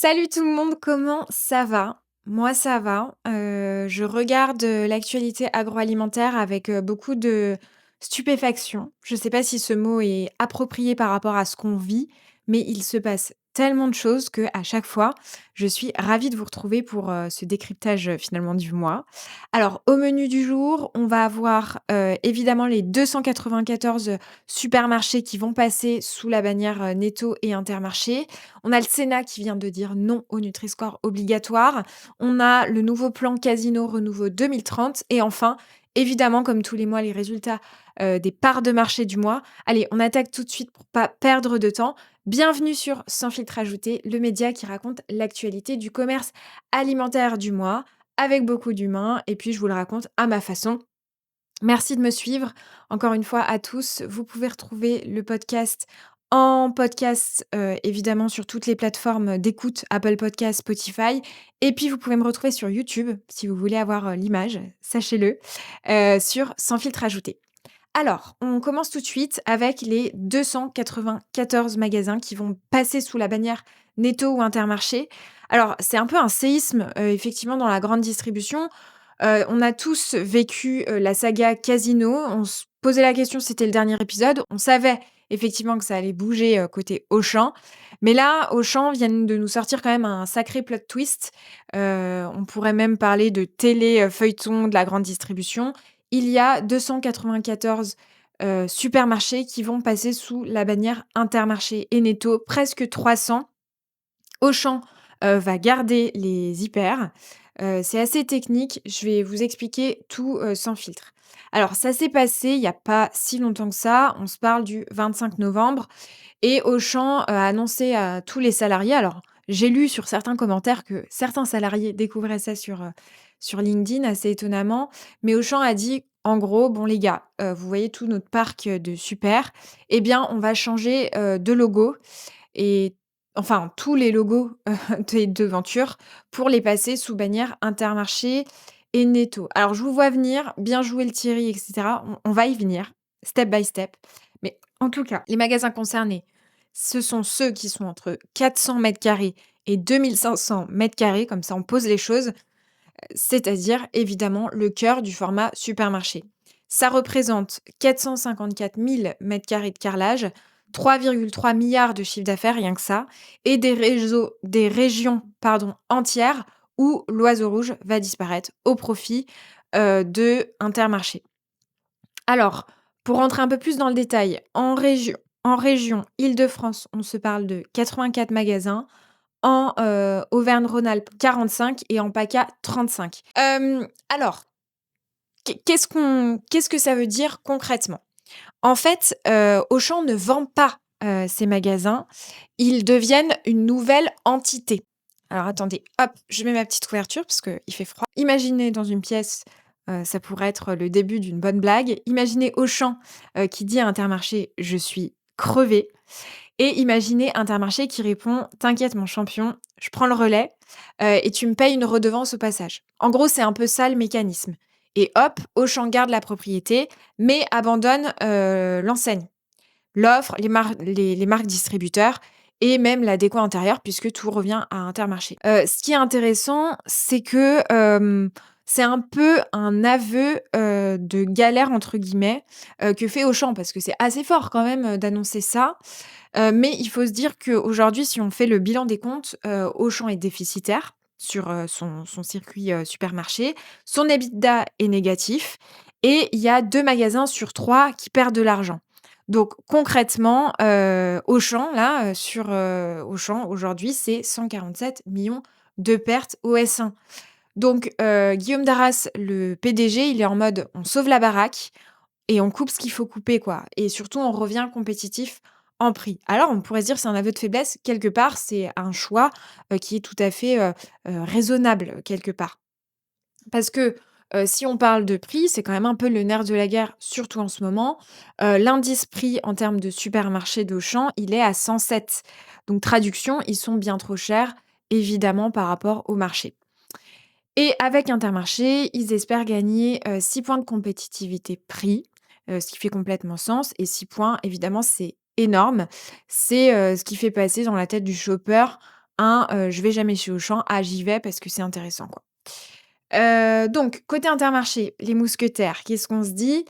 Salut tout le monde, comment ça va? Moi ça va, je regarde, l'actualité agroalimentaire avec, beaucoup de stupéfaction. Je ne sais pas si ce mot est approprié par rapport à ce qu'on vit, mais il se passe tellement de choses que à chaque fois, je suis ravie de vous retrouver pour, ce décryptage, finalement du mois. Alors au menu du jour, on va avoir, évidemment les 294 supermarchés qui vont passer sous la bannière, Netto et Intermarché. On a le Sénat qui vient de dire non au Nutri-Score obligatoire. On a le nouveau plan Casino Renouveau 2030 et enfin, évidemment, comme tous les mois, les résultats, des parts de marché du mois. Allez, on attaque tout de suite pour pas perdre de temps. Bienvenue sur Sans filtre ajouté, le média qui raconte l'actualité du commerce alimentaire du mois avec beaucoup d'humains et puis je vous le raconte à ma façon. Merci de me suivre. Encore une fois à tous, vous pouvez retrouver le podcast en podcast, évidemment sur toutes les plateformes d'écoute, Apple Podcasts, Spotify et puis vous pouvez me retrouver sur YouTube si vous voulez avoir, l'image, sachez-le, sur Sans filtre ajouté. Alors, on commence tout de suite avec les 294 magasins qui vont passer sous la bannière Netto ou Intermarché. Alors, c'est un peu un séisme, effectivement dans la grande distribution. On a tous vécu, la saga Casino. On se posait la question, c'était le dernier épisode. On savait effectivement que ça allait bouger, côté Auchan. Mais là, Auchan viennent de nous sortir quand même un sacré plot twist. On pourrait même parler de télé, feuilleton de la grande distribution. Il y a 294, supermarchés qui vont passer sous la bannière Intermarché et Netto, presque 300. Auchan, va garder les hyper. C'est assez technique, je vais vous expliquer tout, sans filtre. Alors ça s'est passé il y a pas si longtemps que ça, on se parle du 25 novembre et Auchan, a annoncé à tous les salariés alors j'ai lu sur certains commentaires que certains salariés découvraient ça sur LinkedIn assez étonnamment, mais Auchan a dit en gros: «Bon les gars, vous voyez tout notre parc, de super, eh bien on va changer, de logo et enfin tous les logos, des devantures pour les passer sous bannière Intermarché et Netto. Alors je vous vois venir, bien joué le Thierry et cetera, on va y venir, step by step. Mais en tout cas, les magasins concernés, ce sont ceux qui sont entre 400 carrés et 2 500 carrés, comme ça on pose les choses, c'est-à-dire évidemment le cœur du format supermarché. Ça représente 454 000 carrés de carrelage, 3,3 milliards de chiffre d'affaires, rien que ça, et des régions entières où l'oiseau rouge va disparaître au profit de Intermarché. Alors, pour rentrer un peu plus dans le détail, en région Île-de-France, on se parle de 84 magasins, en, Auvergne-Rhône-Alpes 45 et en PACA 35. Alors, qu'est-ce que ça veut dire concrètement? En fait, Auchan ne vend pas, ses magasins, ils deviennent une nouvelle entité. Alors attendez, hop, je mets ma petite couverture parce qu'il fait froid. Imaginez dans une pièce, ça pourrait être le début d'une bonne blague. Imaginez Auchan, qui dit à Intermarché: «Je suis crevé». Et imaginez Intermarché qui répond: «T'inquiète mon champion, je prends le relais, et tu me payes une redevance au passage». En gros, c'est un peu ça le mécanisme et hop, Auchan garde la propriété, mais abandonne, l'enseigne, l'offre, les marques distributeurs et même la déco intérieure puisque tout revient à Intermarché. Ce qui est intéressant, c'est que, c'est un peu un aveu, de «galère» entre guillemets, que fait Auchan parce que c'est assez fort quand même, d'annoncer ça. Mais il faut se dire qu'aujourd'hui, si on fait le bilan des comptes, Auchan est déficitaire sur, son circuit, supermarché. Son EBITDA est négatif et il y a 2 magasins sur 3 qui perdent de l'argent. Donc concrètement, Auchan là, sur, Auchan aujourd'hui, c'est 147 millions de pertes au S1. Donc Guillaume Darras, le PDG, il est en mode: «On sauve la baraque, et on coupe ce qu'il faut couper, quoi et surtout on revient compétitif en prix. Alors on pourrait se dire c'est un aveu de faiblesse, quelque part, c'est un choix, qui est tout à fait, raisonnable, quelque part. Parce que, si on parle de prix, c'est quand même un peu le nerf de la guerre, surtout en ce moment. L'indice prix en termes de supermarché d'Auchan, il est à 107. Donc traduction, ils sont bien trop chers, évidemment, par rapport au marché. Et avec Intermarché, ils espèrent gagner, 6 points de compétitivité prix, ce qui fait complètement sens et 6 points, évidemment, c'est énorme. C'est, ce qui fait passer dans la tête du shopper un, je vais jamais chez Auchan, ah j'y vais parce que c'est intéressant, quoi. Donc côté Intermarché, les mousquetaires, qu'est-ce qu'on se dit?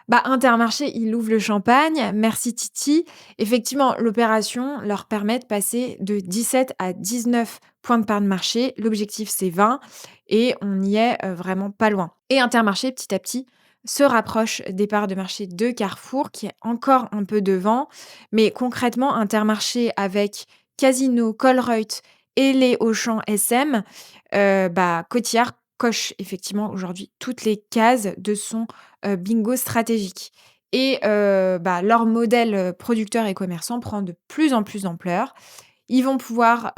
Bah, Intermarché, il ouvre le champagne, merci Titi. Effectivement, l'opération leur permet de passer de 17 à 19 points de part de marché. L'objectif, c'est 20 et on y est, vraiment pas loin. Et Intermarché, petit à petit, se rapproche des parts de marché de Carrefour, qui est encore un peu devant. Mais concrètement, Intermarché avec Casino, Colruyt et les Auchan SM, Cotillard coche effectivement aujourd'hui toutes les cases de son bingo stratégique. Et leur modèle, producteur et commerçant prend de plus en plus d'ampleur. Ils vont pouvoir,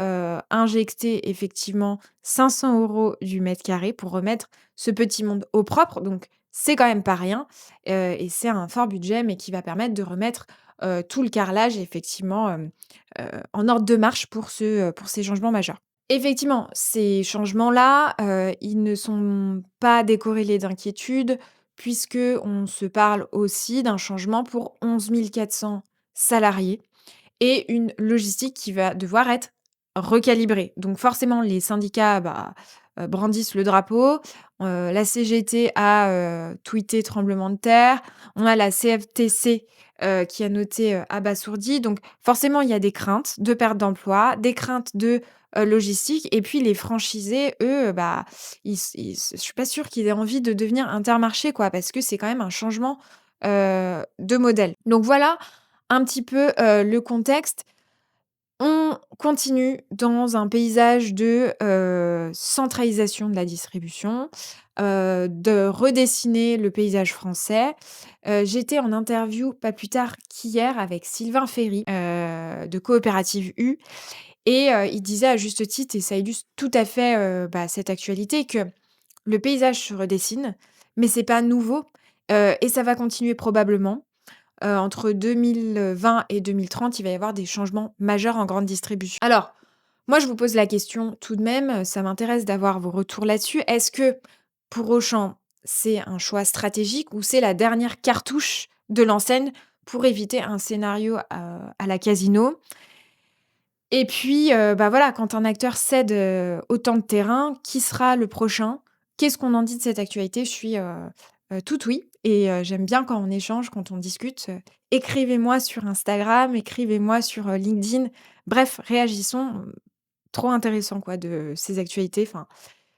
injecter effectivement 500 € du mètre carré pour remettre ce petit monde au propre, donc c'est quand même pas rien, et c'est un fort budget, mais qui va permettre de remettre, tout le carrelage effectivement, en ordre de marche pour ces changements majeurs. Effectivement, ces changements-là, ils ne sont pas décorrélés d'inquiétude puisque on se parle aussi d'un changement pour 11 400 salariés et une logistique qui va devoir être recalibrée. Donc forcément, les syndicats, brandissent le drapeau. La CGT a, tweeté tremblement de terre. On a la CFTC, qui a noté, abasourdi. Donc forcément, il y a des craintes de perte d'emploi, des craintes de, logistique et puis les franchisés, eux, je suis pas sûre qu'ils aient envie de devenir Intermarché, quoi, parce que c'est quand même un changement, de modèle. Donc voilà un petit peu, le contexte. On continue dans un paysage de, centralisation de la distribution, de redessiner le paysage français. J'étais en interview pas plus tard qu'hier avec Sylvain Ferry, de Coopérative U et il disait à juste titre et ça illustre tout à fait, cette actualité que le paysage se redessine, mais c'est pas nouveau, et ça va continuer probablement. Entre 2020 et 2030, il va y avoir des changements majeurs en grande distribution. Alors, moi, je vous pose la question tout de même, ça m'intéresse d'avoir vos retours là-dessus. Est-ce que pour Auchan, c'est un choix stratégique ou c'est la dernière cartouche de l'enseigne pour éviter un scénario à la Casino? Et puis, voilà, quand un acteur cède, autant de terrain, qui sera le prochain? Qu'est-ce qu'on en dit de cette actualité? Je suis, tout oui et j'aime bien quand on échange, quand on discute, écrivez-moi sur Instagram, écrivez-moi sur, LinkedIn. Bref, réagissons, trop intéressant quoi de ces actualités. Enfin,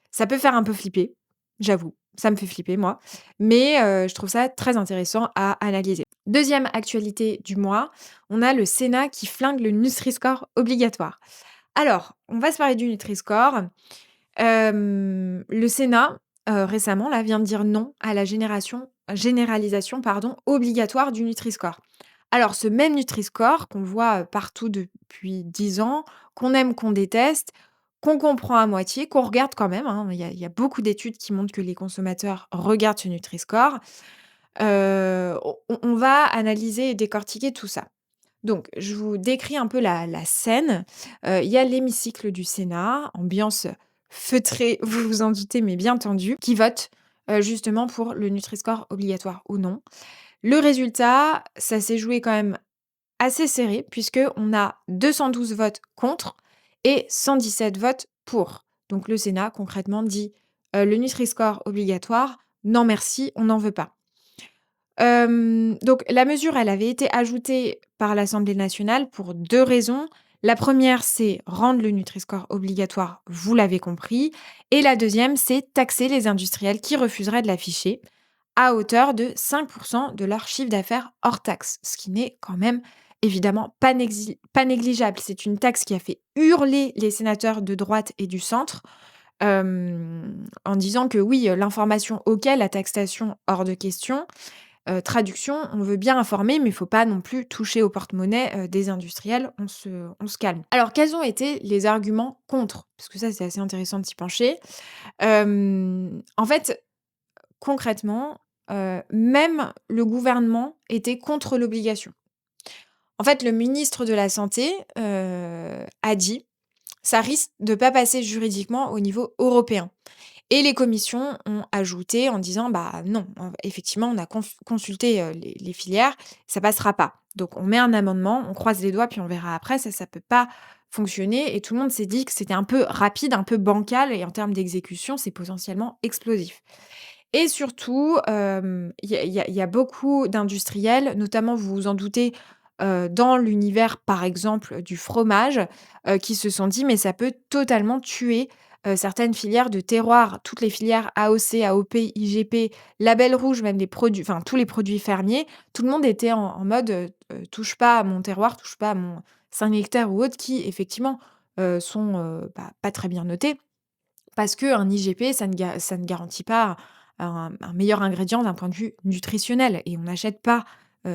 ça peut faire un peu flipper, j'avoue. Ça me fait flipper moi, mais je trouve ça très intéressant à analyser. Deuxième actualité du mois, on a le Sénat qui flingue le Nutri-Score obligatoire. Alors, on va se parler du Nutri-Score. Le Sénat, récemment là, vient de dire non à la généralisation obligatoire du Nutri-Score. Alors ce même Nutri-Score qu'on voit, partout depuis 10 ans, qu'on aime, qu'on déteste, qu'on comprend à moitié, qu'on regarde quand même, hein. Il y a beaucoup d'études qui montrent que les consommateurs regardent ce Nutri-Score. On va analyser et décortiquer tout ça. Donc je vous décris un peu la scène. Il y a l'hémicycle du Sénat, ambiance feutrée, vous vous en doutez, mais bien tendue, qui vote, justement pour le Nutri-Score obligatoire ou non. Le résultat, ça s'est joué quand même assez serré puisqu'on a 212 votes contre et 117 votes pour. Donc le Sénat concrètement dit, «Le Nutri-Score obligatoire, non merci, on n'en veut pas». Donc la mesure, elle avait été ajoutée par l'Assemblée nationale pour 2 raisons. La première, c'est rendre le Nutri-Score obligatoire, vous l'avez compris, et la deuxième, c'est taxer les industriels qui refuseraient de l'afficher à hauteur de 5 de leur chiffre d'affaires hors taxe, ce qui n'est quand même évidemment pas négligeable. C'est une taxe qui a fait hurler les sénateurs de droite et du centre, en disant que oui, l'information OK, la taxation hors de question. Traduction, on veut bien informer, mais il faut pas non plus toucher au porte-monnaie, des industriels, on se calme. Alors quels ont été les arguments contre? Parce que ça, c'est assez intéressant de s'y pencher. En fait, concrètement, même le gouvernement était contre l'obligation. En fait, le ministre de la santé, a dit: «Ça risque de pas passer juridiquement au niveau européen». Et les commissions ont ajouté en disant: «Bah, non, effectivement, on a consulté, les filières, ça passera pas. Donc on met un amendement, on croise les doigts, puis on verra après, ça peut pas fonctionné et tout le monde s'est dit que c'était un peu rapide, un peu bancal et en termes d'exécution, c'est potentiellement explosif. Et surtout, il y a beaucoup d'industriels, notamment, vous vous en doutez, dans l'univers, par exemple, du fromage, qui se sont dit: «Mais ça peut totalement tuer, certaines filières de terroir». Toutes les filières AOC, AOP, IGP, label rouge, même les produits enfin, tous les produits fermiers, tout le monde était en mode, «Touche pas à mon terroir, touche pas à mon 5 hectares» ou autres qui, effectivement, sont, pas très bien notés. Parce qu'un IGP, ça ne garantit pas un meilleur ingrédient d'un point de vue nutritionnel et on n'achète pas,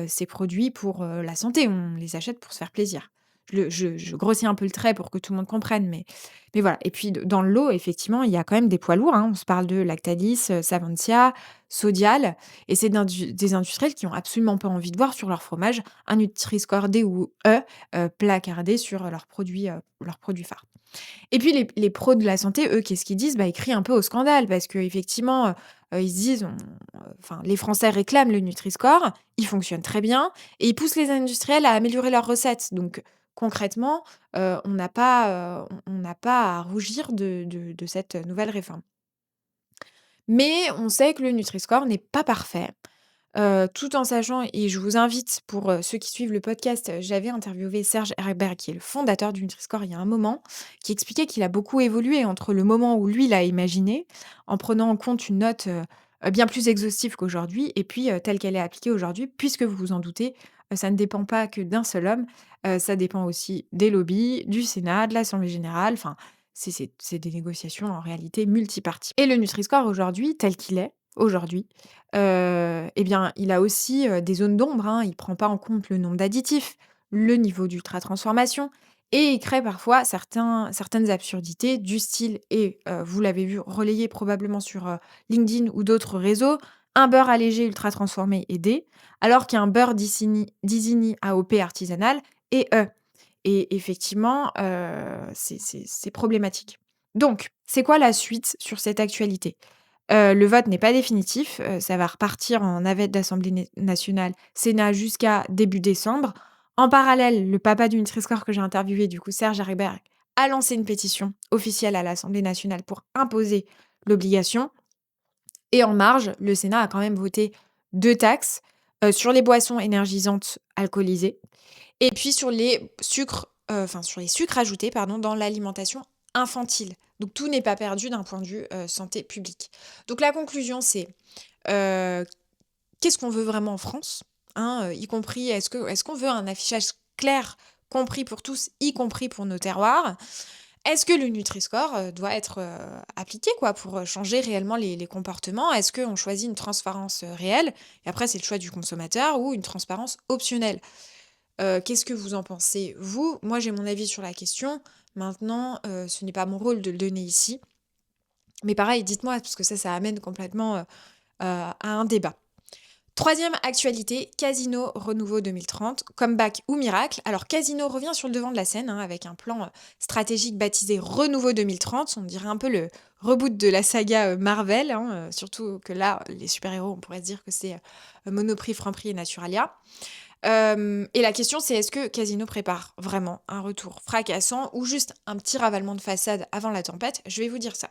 ces produits pour, la santé, on les achète pour se faire plaisir. Je grossis un peu le trait pour que tout le monde comprenne, mais voilà et puis dans le lot, effectivement, il y a quand même des poids lourds, hein. On se parle de Lactalis, Savencia, Sodial et c'est des industriels qui ont absolument pas envie de voir sur leur fromage un Nutri-Score D ou E, placardé sur leurs produits phares. Et puis les pros de la santé, eux, qu'est-ce qu'ils disent? Bah, ils crient un peu au scandale parce qu'effectivement, ils se disent enfin, les Français réclament le Nutri-Score, il fonctionne très bien et ils poussent les industriels à améliorer leurs recettes. Donc concrètement, on n'a pas à rougir de cette nouvelle réforme. Mais on sait que le Nutri-Score n'est pas parfait. Tout en sachant et je vous invite pour, ceux qui suivent le podcast, j'avais interviewé Serge Herber qui est le fondateur du Nutri-Score il y a un moment, qui expliquait qu'il a beaucoup évolué entre le moment où lui l'a imaginé, en prenant en compte une note, bien plus exhaustive qu'aujourd'hui et puis, telle qu'elle est appliquée aujourd'hui. Puisque vous vous en doutez, ça ne dépend pas que d'un seul homme, ça dépend aussi des lobbies, du Sénat, de l'Assemblée générale, enfin, c'est des négociations en réalité multiparties. Et le Nutri-Score aujourd'hui, tel qu'il est, aujourd'hui, et bien, il a aussi, des zones d'ombre, hein. Il prend pas en compte le nombre d'additifs, le niveau d'ultra-transformation et il crée parfois certaines absurdités du style et vous l'avez vu relayé probablement sur, LinkedIn ou d'autres réseaux, un beurre allégé ultra transformé est D, alors qu'un beurre d'Isigny AOP artisanal est E et effectivement, c'est problématique. Donc, c'est quoi la suite sur cette actualité? Le vote n'est pas définitif, ça va repartir en navette d'Assemblée nationale, Sénat jusqu'à début décembre. En parallèle, le papa du Nutri-Score que j'ai interviewé, du coup Serge Hariberg, a lancé une pétition officielle à l'Assemblée nationale pour imposer l'obligation et en marge, le Sénat a quand même voté 2 taxes, sur les boissons énergisantes alcoolisées et puis sur les sucres, sur les sucres ajoutés, pardon, dans l'alimentation infantile. Donc tout n'est pas perdu d'un point de vue, santé publique. Donc la conclusion, c'est, heu, qu'est-ce qu'on veut vraiment en France? Hein, y compris est-ce qu'on veut un affichage clair, compris pour tous, y compris pour nos terroirs? Est-ce que le Nutri-Score, doit être, appliqué quoi pour, changer réellement les comportements? Est-ce qu'on choisit une transparence, réelle et après c'est le choix du consommateur ou une transparence optionnelle? Qu'est-ce que vous en pensez, vous? Moi, j'ai mon avis sur la question. Maintenant, ce n'est pas mon rôle de le donner ici. Mais pareil, dites-moi, parce que ça amène complètement, à un débat. Troisième actualité, Casino Renouveau 2030, comeback ou miracle? Alors Casino revient sur le devant de la scène, hein, avec un plan, stratégique baptisé Renouveau 2030. On dirait un peu le reboot de la saga, Marvel, hein, surtout que là, les super-héros, on pourrait se dire que c'est, Monoprix, Franprix et Naturalia. Et la question, c'est est-ce que Casino prépare vraiment un retour fracassant ou juste un petit ravalement de façade avant la tempête? Je vais vous dire ça.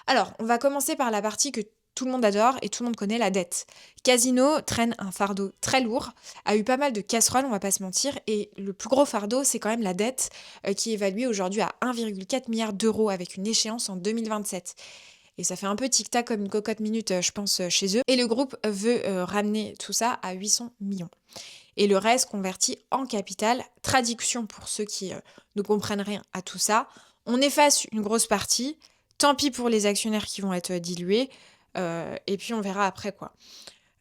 Alors, on va commencer par la partie que tout le monde adore et tout le monde connaît, la dette. Casino traîne un fardeau très lourd, a eu pas mal de casseroles, on va pas se mentir, et le plus gros fardeau, c'est quand même la dette qui est évaluée aujourd'hui à 1,4 milliard d'euros avec une échéance en 2027. Et ça fait un peu tic-tac comme une cocotte minute, je pense, chez eux. Et le groupe veut ramener tout ça à 800 millions et le reste converti en capital. Traduction pour ceux qui ne comprennent rien à tout ça. On efface une grosse partie, tant pis pour les actionnaires qui vont être dilués, et puis on verra après quoi.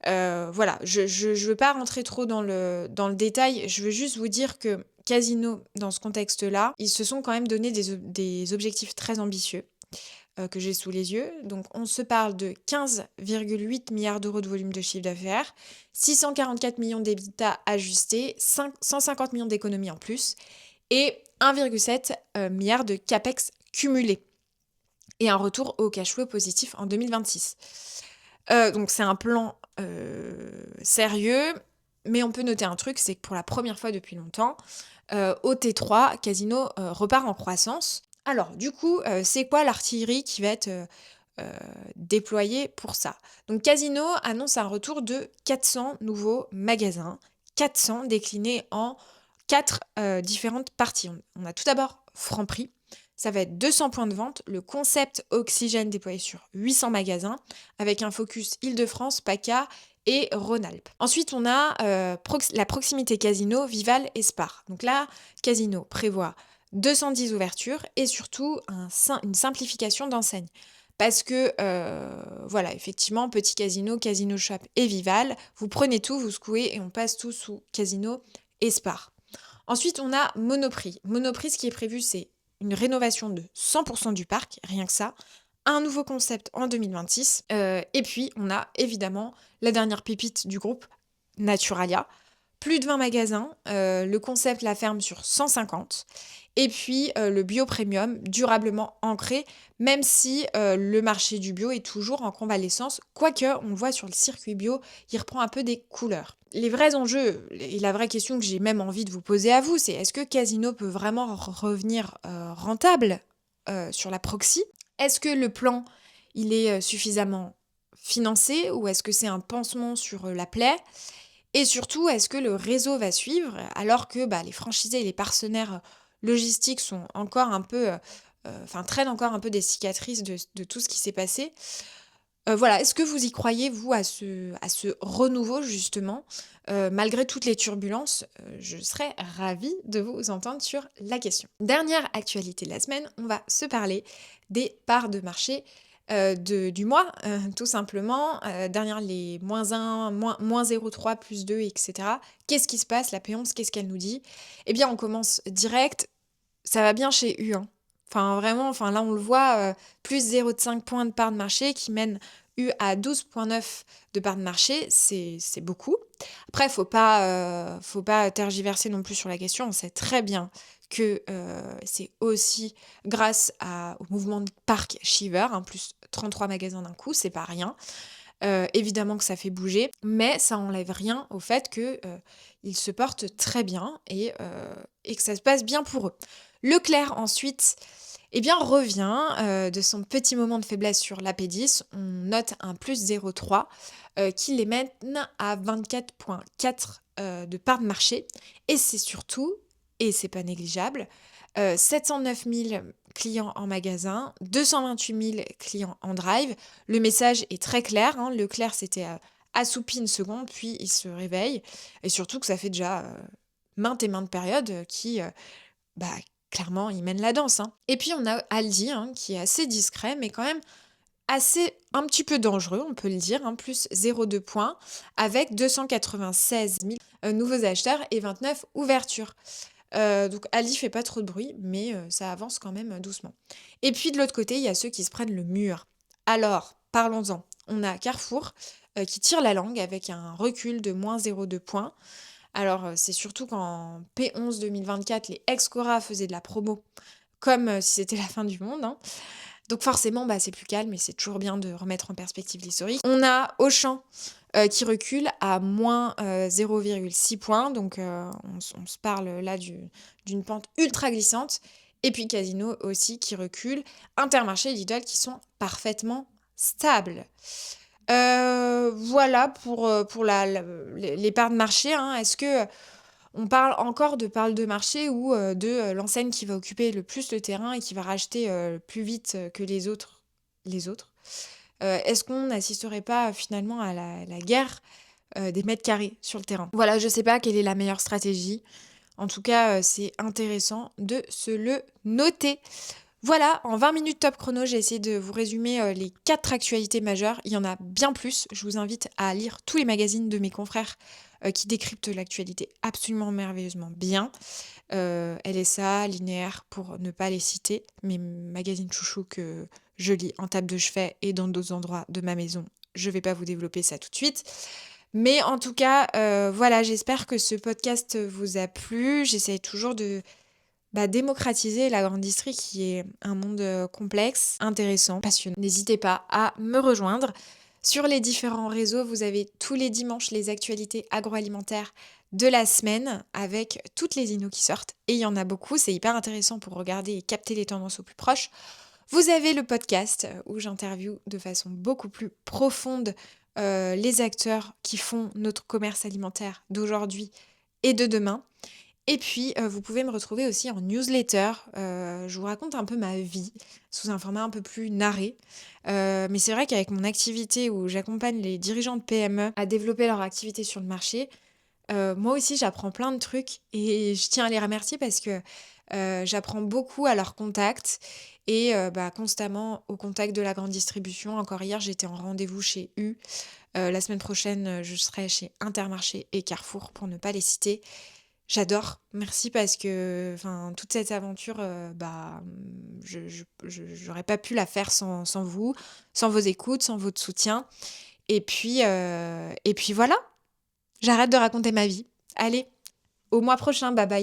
Voilà, je veux pas rentrer trop dans le détail, je veux juste vous dire que Casino, dans ce contexte-là, ils se sont quand même donné des objectifs très ambitieux que j'ai sous les yeux. Donc on se parle de 15,8 milliards d'euros de volume de chiffre d'affaires, 644 millions d'EBITDA ajustés, 150 millions d'économies en plus et 1,7 milliard de CAPEX cumulé et un retour au cash flow positif en 2026. Donc c'est un plan sérieux. Mais on peut noter un truc, c'est que pour la première fois depuis longtemps, au T3, Casino, repart en croissance. Alors du coup, c'est quoi l'artillerie qui va être, heu, déployée pour ça? Donc Casino annonce un retour de 400 nouveaux magasins, 400 déclinés en 4 différentes parties. On a tout d'abord Franprix, ça va être 200 points de vente, le concept Oxygène déployé sur 800 magasins avec un focus Île-de-France, PACA et Rhône-Alpes. Ensuite, on a la proximité Casino, Vival et Spar. Donc là, Casino prévoit 210 ouvertures et surtout une simplification d'enseigne. Parce que, voilà, effectivement, petit Casino, Casino Shop et Vival, vous prenez tout, vous secouez et on passe tout sous Casino et Spar. Ensuite, on a Monoprix. Monoprix, ce qui est prévu, c'est une rénovation de 100% du parc, rien que ça. Un nouveau concept en 2026. Et puis, on a évidemment la dernière pépite du groupe, Naturalia. Plus de 20 magasins, le concept la ferme sur 150. Et puis le bio premium, durablement ancré, même si le marché du bio est toujours en convalescence, quoique on le voit sur le circuit bio, il reprend un peu des couleurs. Les vrais enjeux, et la vraie question que j'ai même envie de vous poser à vous, c'est est-ce que Casino peut vraiment revenir rentable sur la proxy? Est-ce que le plan, il est suffisamment financé ou est-ce que c'est un pansement sur la plaie? Et surtout, est-ce que le réseau va suivre alors que les franchisés et les partenaires logistiques sont encore un peu, enfin traînent encore un peu des cicatrices de tout ce qui s'est passé. Voilà, est-ce que vous y croyez, vous, à ce renouveau justement? Malgré toutes les turbulences, je serais ravie de vous entendre sur la question. Dernière actualité de la semaine, on va se parler des parts de marché, du mois, tout simplement. Derrière les -1, moins 0,3, +2 et cetera. Qu'est-ce qui se passe? La P11, qu'est-ce qu'elle nous dit? Eh bien, on commence direct, ça va bien chez U, hein. Enfin, vraiment, enfin, là, on le voit, plus 0,5 points de part de marché qui mène U à 12,9 de part de marché, c'est beaucoup. Après, faut pas tergiverser non plus sur la question. On sait très bien que, c'est aussi grâce au mouvement de parc Shiver, hein, plus 33 magasins d'un coup, c'est pas rien. Évidemment que ça fait bouger, mais ça enlève rien au fait que, ils se portent très bien et que ça se passe bien pour eux. Leclerc ensuite, eh bien revient, de son petit moment de faiblesse sur l'AP10. On note un plus 0,3, qui les mène à 24,4, de part de marché et c'est surtout, et c'est pas négligeable, 709 000 clients en magasin, 228 000 clients en drive. Le message est très clair, hein. Leclerc s'était, assoupi une seconde, puis il se réveille et surtout que ça fait déjà, maintes et maintes périodes, qui, bah, clairement, il mène la danse, hein. Et puis on a Aldi, hein, qui est assez discret, mais quand même assez un petit peu dangereux, on peut le dire, hein, plus 0,2 points, avec 296 000 nouveaux acheteurs et 29 ouvertures. Donc Aldi fait pas trop de bruit, mais ça avance quand même doucement. Et puis de l'autre côté, il y a ceux qui se prennent le mur. Alors, parlons-en. On a Carrefour qui tire la langue avec un recul de moins 0,2 points. Alors, c'est surtout qu'en P11 2024, les ex-Cora faisaient de la promo comme si c'était la fin du monde, hein. Donc forcément, c'est plus calme et c'est toujours bien de remettre en perspective l'historique. On a Auchan qui recule à moins 0,6 points. Donc on se parle là d'une pente ultra glissante. Et puis Casino aussi qui recule. Intermarché et Lidl qui sont parfaitement stables. Voilà pour les parts de marché, hein. Est-ce que on parle encore de parts de marché ou de l'enseigne qui va occuper le plus le terrain et qui va racheter plus vite que les autres? Est-ce qu'on n'assisterait pas finalement à la guerre des mètres carrés sur le terrain? Voilà, je sais pas quelle est la meilleure stratégie. En tout cas, c'est intéressant de se le noter. Voilà, en 20 minutes top chrono, j'ai essayé de vous résumer les 4 actualités majeures. Il y en a bien plus. Je vous invite à lire tous les magazines de mes confrères qui décryptent l'actualité absolument merveilleusement bien. LSA, Linéaire, pour ne pas les citer, mes magazines chouchous que je lis en table de chevet et dans d'autres endroits de ma maison. Je vais pas vous développer ça tout de suite. Mais en tout cas, voilà, j'espère que ce podcast vous a plu. J'essaie toujours de démocratiser la grande industrie qui est un monde complexe, intéressant, passionnant. N'hésitez pas à me rejoindre. Sur les différents réseaux, vous avez tous les dimanches les actualités agroalimentaires de la semaine avec toutes les dinos qui sortent. Et il y en a beaucoup, c'est hyper intéressant pour regarder et capter les tendances au plus proche. Vous avez le podcast où j'interviewe de façon beaucoup plus profonde les acteurs qui font notre commerce alimentaire d'aujourd'hui et de demain. Et puis, vous pouvez me retrouver aussi en newsletter. Je vous raconte un peu ma vie sous un format un peu plus narré. Mais c'est vrai qu'avec mon activité où j'accompagne les dirigeants de PME à développer leur activité sur le marché, moi aussi j'apprends plein de trucs et je tiens à les remercier parce que, j'apprends beaucoup à leur contact et constamment au contact de la grande distribution. Encore hier, j'étais en rendez-vous chez U. La semaine prochaine, je serai chez Intermarché et Carrefour pour ne pas les citer. J'adore, merci parce que enfin, toute cette aventure, j'aurais pas pu la faire sans vous, sans vos écoutes, sans votre soutien et puis voilà, j'arrête de raconter ma vie. Allez, au mois prochain, bye bye.